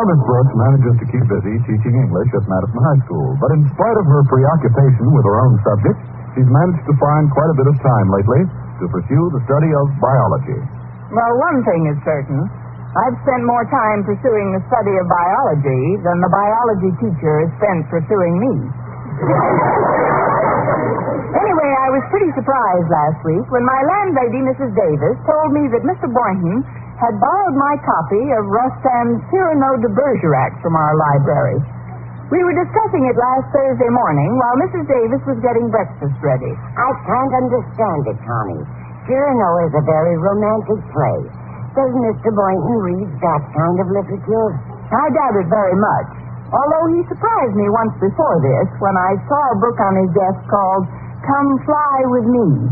Miss Brooks manages to keep busy teaching English at Madison High School, but in spite of her preoccupation with her own subject, she's managed to find quite a bit of time lately to pursue the study of biology. Well, one thing is certain. I've spent more time pursuing the study of biology than the biology teacher has spent pursuing me. Anyway, I was pretty surprised last week when my landlady, Mrs. Davis, told me that Mr. Boynton had borrowed my copy of Rostand's Cyrano de Bergerac from our library. We were discussing it last Thursday morning while Mrs. Davis was getting breakfast ready. I can't understand it, Tommy. Cyrano is a very romantic play. Does Mr. Boynton read that kind of literature? I doubt it very much, although he surprised me once before this when I saw a book on his desk called Come Fly With Me.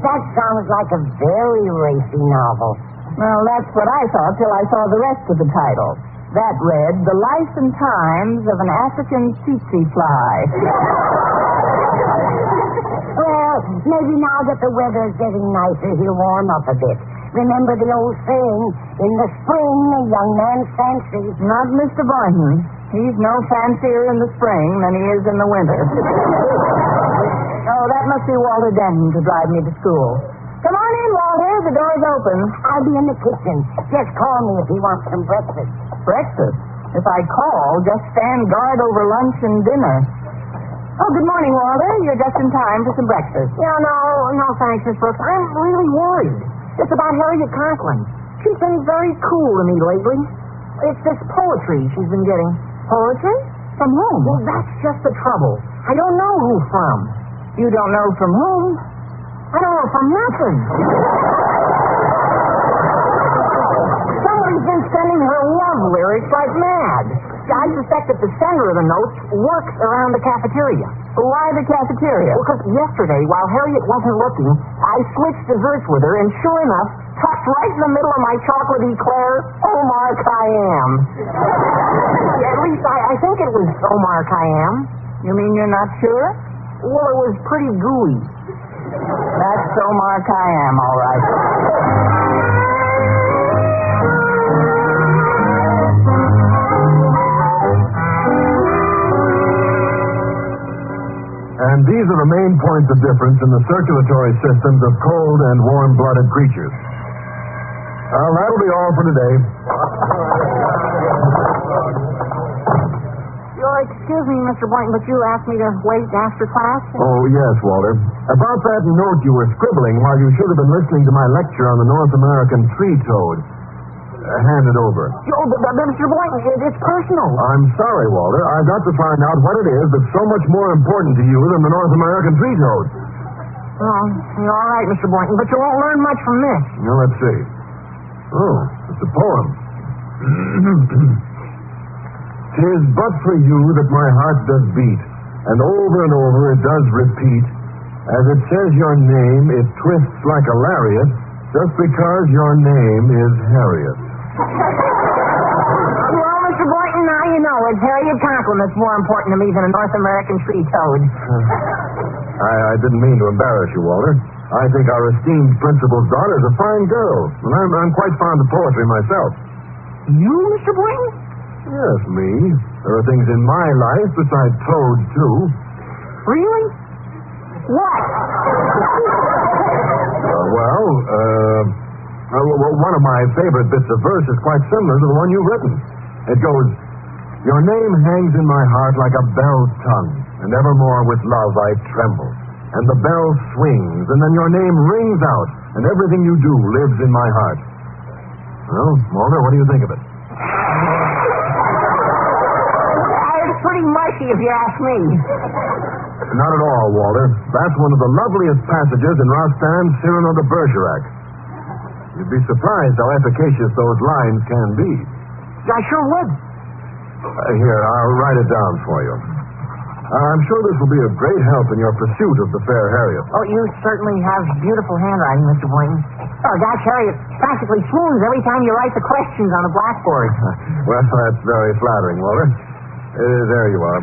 That sounds like a very racy novel. Well, that's what I thought till I saw the rest of the title. That read, The Life and Times of an African Tsetse Fly. Well, maybe now that the weather's getting nicer, he'll warm up a bit. Remember the old saying, in the spring, a young man's fancy. Not Mr. Boynton. He's no fancier in the spring than he is in the winter. Oh, that must be Walter Denton to drive me to school. Come on in, Walter. The door's open. I'll be in the kitchen. Just call me if he wants some breakfast. Breakfast? If I call, just stand guard over lunch and dinner. Oh, good morning, Walter. You're just in time for some breakfast. No, thanks, Miss Brooks. I'm really worried. It's about Harriet Conklin. She's been very cool to me lately. It's this poetry she's been getting. Poetry? From whom? Well, that's just the trouble. I don't know who from. You don't know from whom? I don't know from nothing. Somebody's been sending her love lyrics like mad. I suspect that the sender of the notes works around the cafeteria. Why the cafeteria? Well, because yesterday, while Harriet wasn't looking, I switched desserts with her, and sure enough, tucked right in the middle of my chocolate eclair, Omar Khayyam. At least I think it was Omar Khayyam. You mean you're not sure? Well, it was pretty gooey. That's Omar Khayyam, all right. And these are the main points of difference in the circulatory systems of cold and warm-blooded creatures. Well, that'll be all for today. You'll excuse me, Mr. Boynton, but you asked me to wait after class? Oh, yes, Walter. About that note you were scribbling while you should have been listening to my lecture on the North American tree toad. Hand it over. But Mr. Boynton, it's personal. I'm sorry, Walter. I've got to find out what it is that's so much more important to you than the North American tree toad. Oh, you're all right, Mr. Boynton, but you won't learn much from this. Now, let's see. Oh, it's a poem. "'Tis but for you that my heart does beat, and over it does repeat. As it says your name, it twists like a lariat, just because your name is Harriet." Well, Mr. Boynton, now you know it's Harriet Conklin that's more important to me than a North American tree toad. I didn't mean to embarrass you, Walter. I think our esteemed principal's daughter's a fine girl, and I'm quite fond of poetry myself. You, Mr. Boynton? Yes, me. There are things in my life besides toads, too. Really? What? One of my favorite bits of verse is quite similar to the one you've written. It goes, "Your name hangs in my heart like a bell's tongue, and evermore with love I tremble. And the bell swings, and then your name rings out, and everything you do lives in my heart." Well, Walter, what do you think of it? It's pretty mushy, if you ask me. Not at all, Walter. That's one of the loveliest passages in Rostand's Cyrano de Bergerac. You'd be surprised how efficacious those lines can be. I sure would. Here, I'll write it down for you. I'm sure this will be a great help in your pursuit of the fair Harriet. Oh, you certainly have beautiful handwriting, Mr. Boynton. Oh, gosh, Harriet, practically smooth every time you write the questions on the blackboard. Well, that's very flattering, Walter. There you are.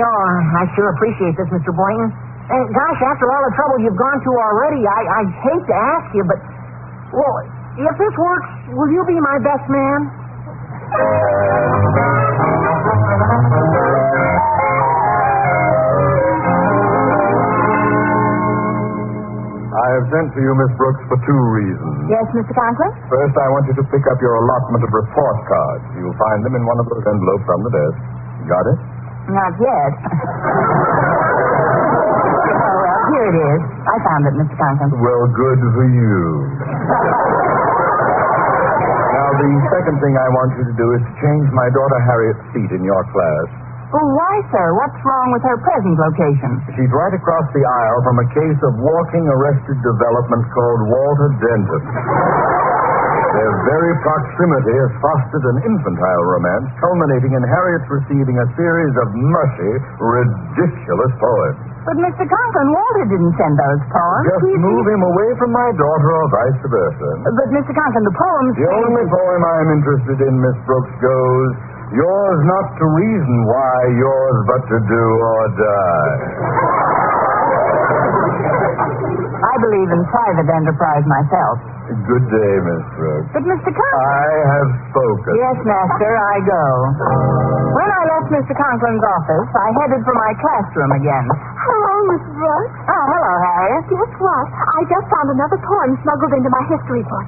Oh, I sure appreciate this, Mr. Boynton. And gosh, after all the trouble you've gone to already, I hate to ask you, but, well, if this works, will you be my best man? sent for you, Miss Brooks, for two reasons. Yes, Mr. Conklin? First, I want you to pick up your allotment of report cards. You'll find them in one of those envelopes on the desk. Got it? Not yet. Oh, well, here it is. I found it, Mr. Conklin. Well, good for you. Now, the second thing I want you to do is to change my daughter Harriet's seat in your class. Oh, why, sir? What's wrong with her present location? She's right across the aisle from a case of walking arrested development called Walter Denton. Their very proximity has fostered an infantile romance, culminating in Harriet's receiving a series of mushy, ridiculous poems. But, Mr. Conklin, Walter didn't send those poems. Just move him away from my daughter or vice versa. But, Mr. Conklin, the poems... The only poem I'm interested in, Miss Brooks, goes, yours not to reason why, yours but to do or die. I believe in private enterprise myself. Good day, Miss Brooks. But, Mr. Conklin... I have spoken. Yes, master, I go. When I left Mr. Conklin's office, I headed for my classroom again. Hello, Miss Brooks. Oh, hello, Harriet. Guess what? I just found another poem smuggled into my history book.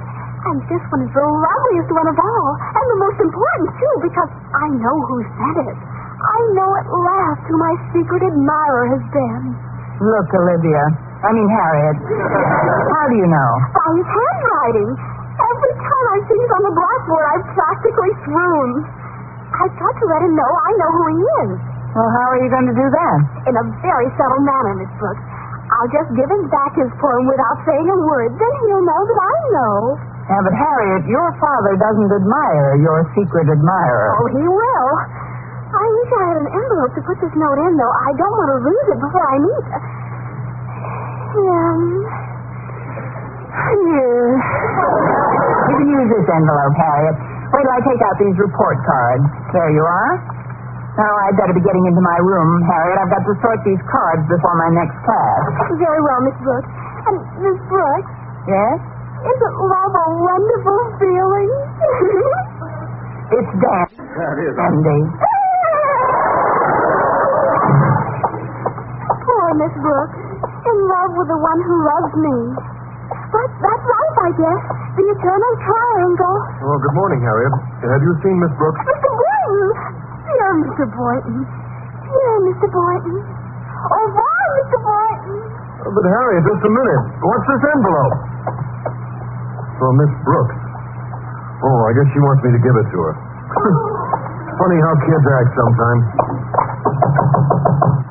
And this one is the loveliest one of all. And the most important, too, because I know who said it. I know at last who my secret admirer has been. Look, Harriet. How do you know? By his handwriting. Every time I see it on the blackboard, I've practically swooned. I've got to let him know I know who he is. Well, how are you going to do that? In a very subtle manner, Miss Brooks. I'll just give him back his poem without saying a word. Then he'll know that I know. Yeah, but Harriet, your father doesn't admire your secret admirer. Oh, he will. I wish I had an envelope to put this note in, though. I don't want to lose it before I meet him. Yes. You can use this envelope, Harriet. Wait till I take out these report cards. There you are. Now, I'd better be getting into my room, Harriet. I've got to sort these cards before my next class. Very well, Miss Brooks. And, Miss Brooks, Yes? isn't love a wonderful feeling? It's dandy. Poor Miss Brooks. In love with the one who loves me. That's life, I guess. The eternal triangle. Oh, good morning, Harriet. Have you seen Miss Brooks? Mr. Boynton! Dear Mr. Boynton. Dear Mr. Boynton. Au revoir, Mr. Boynton. But, Harriet, just a minute. What's this envelope? For Miss Brooks. Oh, I guess she wants me to give it to her. Funny how kids act sometimes.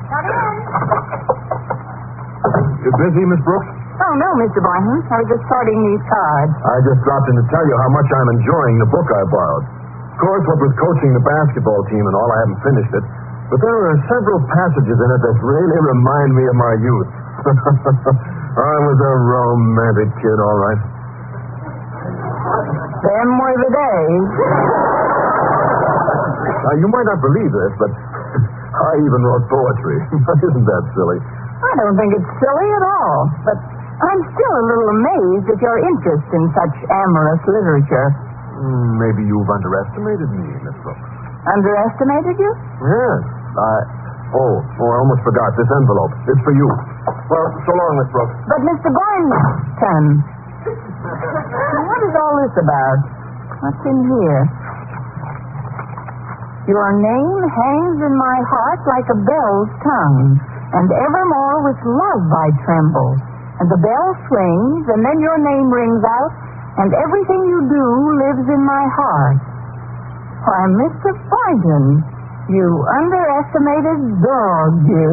Come in. You busy, Miss Brooks? Oh, no, Mr. Boynton. I was just sorting these cards. I just dropped in to tell you how much I'm enjoying the book I borrowed. Of course, what with coaching the basketball team and all, I haven't finished it. But there are several passages in it that really remind me of my youth. I was a romantic kid, all right. Them were the days. You might not believe this, but I even wrote poetry. Isn't that silly? I don't think it's silly at all. But I'm still a little amazed at your interest in such amorous literature. Maybe you've underestimated me, Miss Brooks. Underestimated you? Yes. I almost forgot. This envelope. It's for you. Well, so long, Miss Brooks. But Mr. Boynton, what is all this about? What's in here? Your name hangs in my heart like a bell's tongue, and evermore with love I tremble. And the bell swings, and then your name rings out, and everything you do lives in my heart. Why, Mr. Boynton, you underestimated dog, you.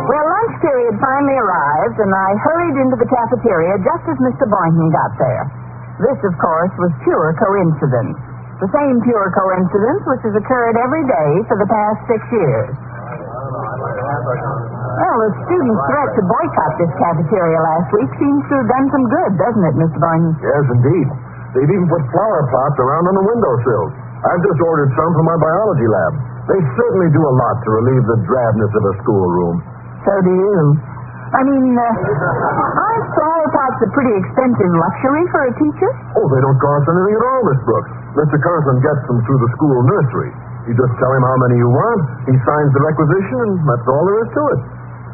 Well, lunch period finally arrived, and I hurried into the cafeteria just as Mr. Boynton got there. This, of course, was pure coincidence. The same pure coincidence which has occurred every day for the past 6 years. Well, the students' threat to boycott this cafeteria last week seems to have done some good, doesn't it, Mr. Boynton? Yes, indeed. They've even put flower pots around on the windowsills. I've just ordered some for my biology lab. They certainly do a lot to relieve the drabness of a schoolroom. So do you. Aren't flower pots a pretty expensive luxury for a teacher? Oh, they don't cost anything at all, Miss Brooks. Mr. Conklin gets them through the school nursery. You just tell him how many you want, he signs the requisition, and that's all there is to it.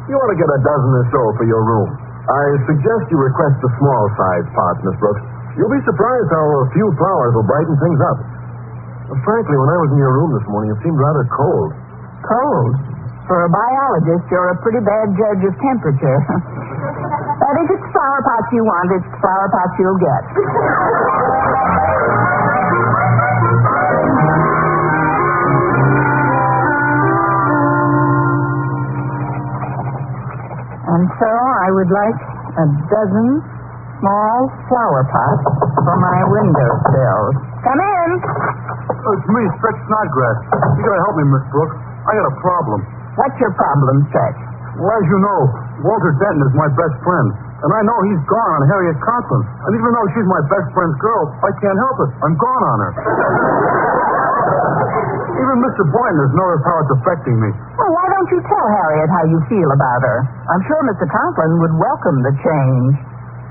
You ought to get a dozen or so for your room. I suggest you request the small-sized pots, Miss Brooks. You'll be surprised how a few flowers will brighten things up. Frankly, when I was in your room this morning, it seemed rather cold. Cold? For a biologist, you're a pretty bad judge of temperature. But if it's flower pots you want, it's flower pots you'll get. And so I would like a dozen small flower pots for my windowsills. Come in. It's me, Stretch Snodgrass. You gotta help me, Miss Brooks. I got a problem. What's your problem, Stretch? Well, as you know, Walter Denton is my best friend. And I know he's gone on Harriet Conklin. And even though she's my best friend's girl, I can't help it. I'm gone on her. Even Mr. Boynton has noticed how it's affecting me. Well, why don't you tell Harriet how you feel about her? I'm sure Mr. Conklin would welcome the change.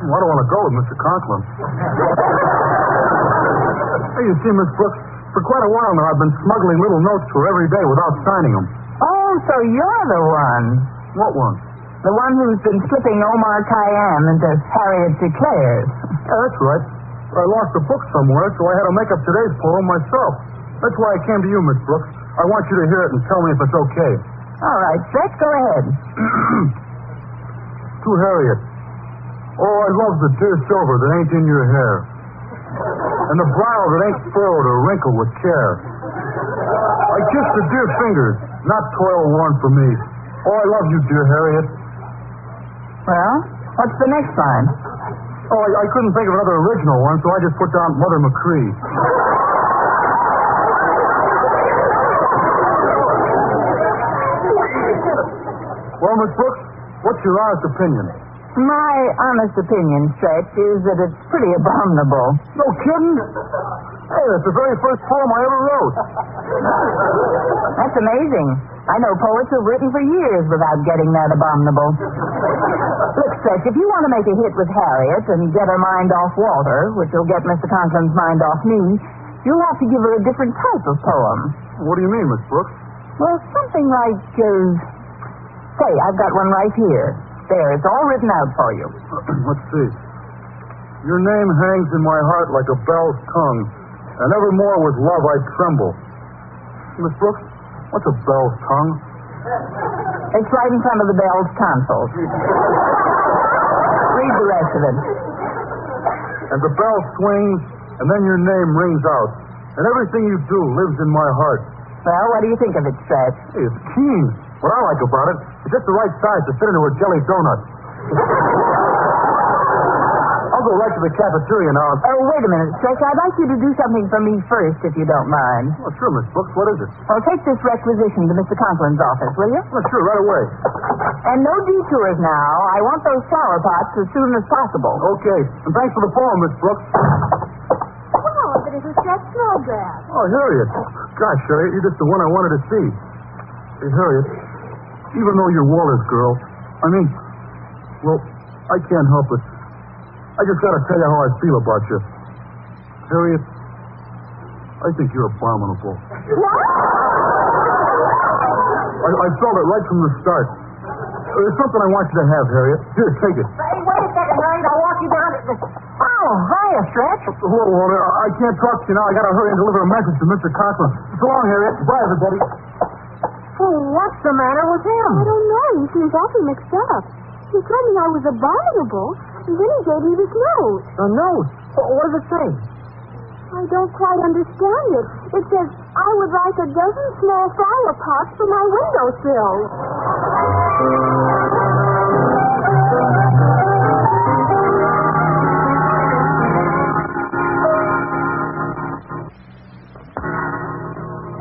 Well, I don't want to go with Mr. Conklin. Hey, you see, Miss Brooks, for quite a while now I've been smuggling little notes to her every day without signing them. Oh, so you're the one. What one? The one who's been slipping Omar Khayyam into Harriet Declares. Yeah, that's right. I lost a book somewhere, so I had to make up today's poem myself. That's why I came to you, Miss Brooks. I want you to hear it and tell me if it's okay. All right, Stretch, go ahead. To Harriet. Oh, I love the dear silver that ain't in your hair. And the brow that ain't furrowed or wrinkled with care. I kiss the dear fingers, not toil-worn for me. Oh, I love you, dear Harriet. Well, what's the next line? Oh, I couldn't think of another original one, so I just put down Mother McCree. Well, Miss Brooks, what's your honest opinion? My honest opinion, Stretch, is that it's pretty abominable. No kidding? Hey, that's the very first poem I ever wrote. That's amazing. I know poets who've written for years without getting that abominable. Look, Stretch, if you want to make a hit with Harriet and get her mind off Walter, which will get Mr. Conklin's mind off me, you'll have to give her a different type of poem. What do you mean, Miss Brooks? Well, something like, say, I've got one right here. There, it's all written out for you. Let's see. Your name hangs in my heart like a bell's tongue, and evermore with love I tremble. Miss Brooks, what's a bell's tongue? It's right in front of the bell's tonsils. Read the rest of it. And the bell swings, and then your name rings out, and everything you do lives in my heart. Well, what do you think of it, Stretch? Hey, it's keen. What I like about it, it's just the right size to fit into a jelly donut. I'll go right to the cafeteria now. Oh, wait a minute, Stretch. I'd like you to do something for me first, if you don't mind. Oh, sure, Miss Brooks. What is it? Well, take this requisition to Mr. Conklin's office, will you? Oh, sure, right away. And no detours now. I want those flower pots as soon as possible. Okay. And thanks for the poem, Miss Brooks. Oh, but it was Stretch Snodgrass. Oh, Harriet. Gosh, Harriet, you're just the one I wanted to see. Hey, Harriet, even though you're Walter's girl, well, I can't help it. I just gotta tell you how I feel about you. Harriet, I think you're abominable. What? I felt it right from the start. There's something I want you to have, Harriet. Here, take it. Hey, wait a second, Harriet. I'll walk you down to the... Oh, hiya, Stretch. Hello, Walter. I can't talk to you now. I gotta hurry and deliver a message to Mr. Conklin. So long, Harriet. Bye, everybody. Oh, what's the matter with him? I don't know. He seems awfully mixed up. He told me I was abominable, and then he gave me this note. A note? What does it say? I don't quite understand it. It says, I would like a dozen small flower pots for my windowsill.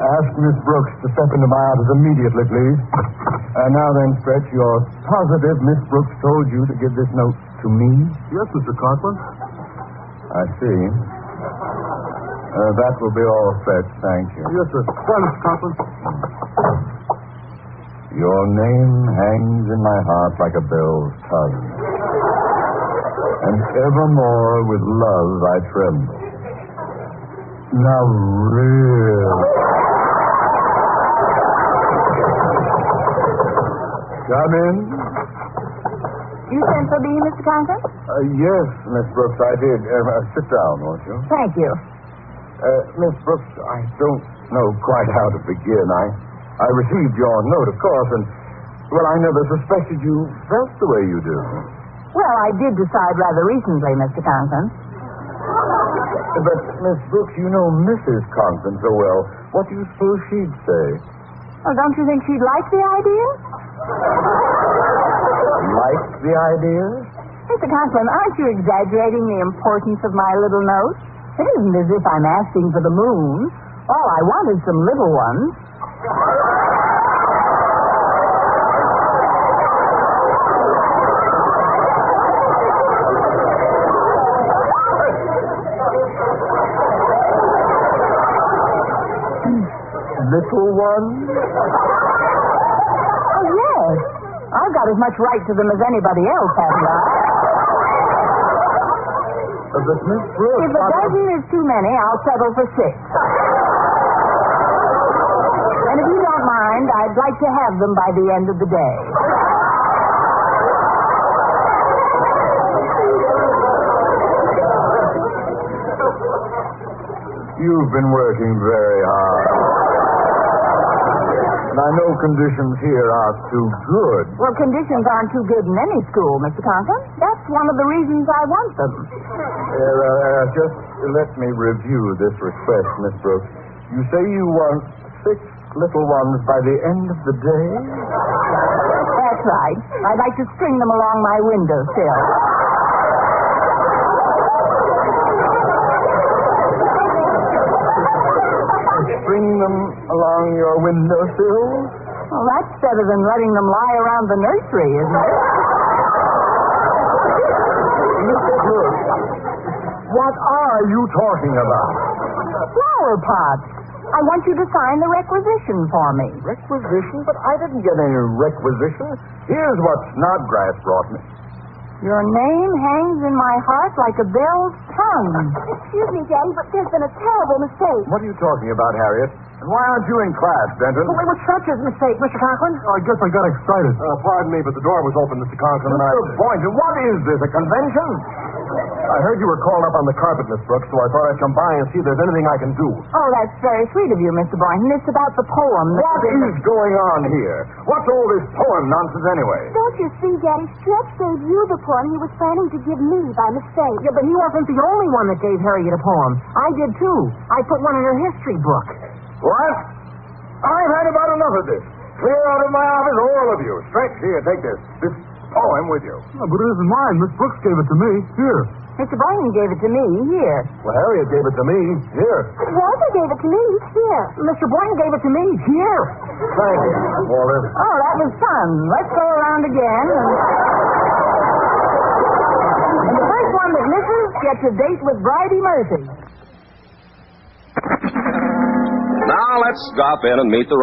Ask Miss Brooks to step into my office immediately, please. And now then, Stretch, you're positive Miss Brooks told you to give this note to me? Yes, Mr. Conklin. I see. That will be all, Stretch. Thank you. Yes, sir. Bye, Mr. Conklin. Your name hangs in my heart like a bell's tongue. And evermore with love I tremble. Now, really. Come in. You You sent for me, Mr. Conklin? Yes, Miss Brooks, I did. Sit down, won't you? Thank you. Miss Brooks, I don't know quite how to begin. I received your note, of course, and, well, I never suspected you felt the way you do. Well, I did decide rather recently, Mr. Conklin. But, Miss Brooks, you know Mrs. Conklin so well. What do you suppose she'd say? Well, don't you think she'd like the idea? Like the idea? Mr. Conklin, aren't you exaggerating the importance of my little note? It isn't as if I'm asking for the moon. All I want is some little ones. Little ones? Oh, yes. I've got as much right to them as anybody else, haven't I? But Miss Brooks... If a dozen is too many, I'll settle for 6. And if you don't mind, I'd like to have them by the end of the day. You've been working very hard. And I know conditions here are too good. Well, conditions aren't too good in any school, Mr. Conklin. That's one of the reasons I want them. Just let me review this request, Miss Brooks. You say you want 6 little ones by the end of the day? That's right. I'd like to string them along my windowsill. String them along your windowsill? Well, that's better than letting them lie around the nursery, isn't it? Mr. Brooks, what are you talking about? Flower pots. I want you to sign the requisition for me. Requisition? But I didn't get any requisition. Here's what Snodgrass brought me. Your name hangs in my heart like a bell's tongue. Excuse me, Daddy, but there's been a terrible mistake. What are you talking about, Harriet? And why aren't you in class, Denton? Wait, what's such a mistake, Mr. Conklin? I guess I got excited. Pardon me, but the door was open, Mr. Conklin, and Mr. Boynton, what is this, a convention? I heard you were called up on the carpet, Miss Brooks, so I thought I'd come by and see if there's anything I can do. Oh, that's very sweet of you, Mr. Boynton. It's about the poem. What is going on here? What's all this poem nonsense anyway? Don't you see, Daddy? Stretch gave you the poem he was planning to give me by mistake. Yeah, but he wasn't the only one that gave Harriet a poem. I did, too. I put one in her history book. What? I've had about enough of this. Clear out of my office, all of you. Stretch, here, take this poem with you. Yeah, but it isn't mine. Miss Brooks gave it to me. Here. Mr. Boynton gave it to me. Here. Well, Harriet gave it to me. Here. Walter gave it to me. Here. Mr. Boynton gave it to me. Here. Thank you, Walter. Oh, that was fun. Let's go around again. And the first one that misses gets a date with Bridie Murphy. Now let's drop in and meet the